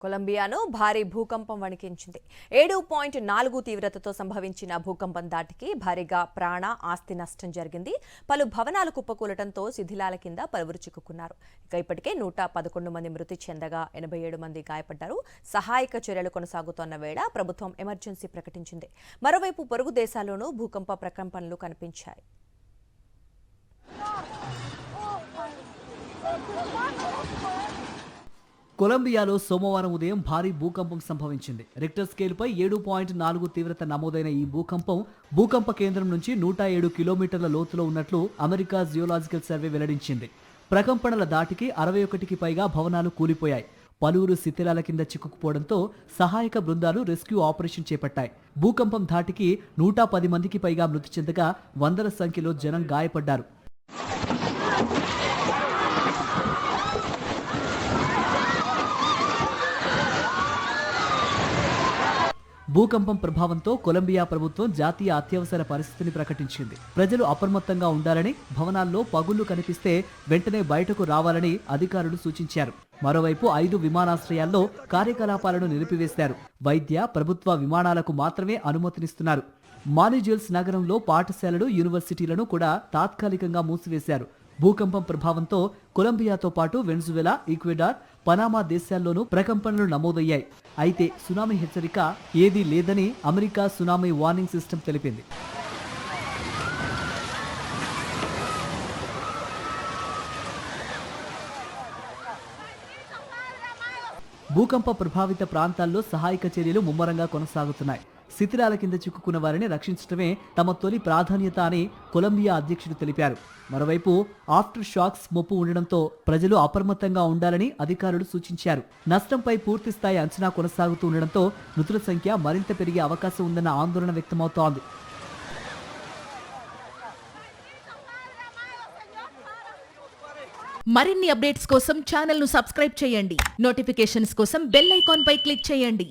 కొలంబియాను భారీ భూకంపం వణికించింది. 7.4 తీవ్రతతో సంభవించిన భూకంపం దాటికి భారీగా ప్రాణ ఆస్తి నష్టం జరిగింది. పలు భవనాలు కుప్పకూలటంతో శిథిలాల కింద పలువురు చిక్కుకున్నారు. ఇప్పటికే 111 మంది మృతి చెందగా 87 మంది గాయపడ్డారు. సహాయక చర్యలు కొనసాగుతోన్న వేళ ప్రభుత్వం ఎమర్జెన్సీ ప్రకటించింది. మరోవైపు పొరుగు దేశాల్లోనూ భూకంప ప్రకంపనలు కనిపించాయి. కొలంబియాలో సోమవారం ఉదయం భారీ భూకంపం సంభవించింది. రిక్టర్ స్కేల్పై 7.4 తీవ్రత నమోదైన ఈ భూకంప కేంద్రం నుంచి 107 కిలోమీటర్ల లోతులో ఉన్నట్లు అమెరికా జియోలాజికల్ సర్వే వెల్లడించింది. ప్రకంపనల దాటికి 61కి పైగా భవనాలు కూలిపోయాయి. పలువురు శిథిలాల కింద చిక్కుకుపోవడంతో సహాయక బృందాలు రెస్క్యూ ఆపరేషన్ చేపట్టాయి. భూకంపం ధాటికి 110 మందికి పైగా మృతి చెందగా వందల సంఖ్యలో జనం గాయపడ్డారు. భూకంపం ప్రభావంతో కొలంబియా ప్రభుత్వం జాతీయ అత్యవసర పరిస్థితిని ప్రకటించింది. ప్రజలు అప్రమత్తంగా ఉండాలని, భవనాల్లో పగుళ్లు కనిపిస్తే వెంటనే బయటకు రావాలని అధికారులు సూచించారు. మరోవైపు 5 విమానాశ్రయాల్లో కార్యకలాపాలను నిలిపివేశారు. వైద్య, ప్రభుత్వ విమానాలకు మాత్రమే అనుమతినిస్తున్నారు. మానిజెల్స్ నగరంలో పాఠశాలలు, యూనివర్సిటీలను కూడా తాత్కాలికంగా మూసివేశారు. భూకంపం ప్రభావంతో కొలంబియాతో పాటు వెనిజువెలా, ఈక్వెడార్, పనామా దేశాల్లోనూ ప్రకంపనలు నమోదయ్యాయి. అయితే సునామీ హెచ్చరిక ఏదీ లేదని అమెరికా సునామీ వార్నింగ్ సిస్టమ్ తెలిపింది. భూకంప ప్రభావిత ప్రాంతాల్లో సహాయక చర్యలు ముమ్మరంగా కొనసాగుతున్నాయి. శిథిలాల కింద చిక్కుకున్న వారిని రక్షించడమే తమ తొలి ప్రాధాన్యత అని కొలంబియా అధ్యక్షుడు తెలిపారు. మరోవైపు ఆఫ్టర్ షాక్స్ ముప్పు ఉండడంతో ప్రజలు అప్రమత్తంగా ఉండాలని అధికారులు సూచించారు. నష్టంపై పూర్తి స్థాయి అంచనా కొనసాగుతూ ఉండడంతో మృతుల సంఖ్య మరింత పెరిగే అవకాశం ఉందన్న ఆందోళన వ్యక్తమవుతోంది. మరిన్ని అప్డేట్స్ కోసం ఛానల్ ను సబ్స్క్రైబ్ చేయండి. నోటిఫికేషన్స్ కోసం బెల్ ఐకాన్ పై క్లిక్ చేయండి.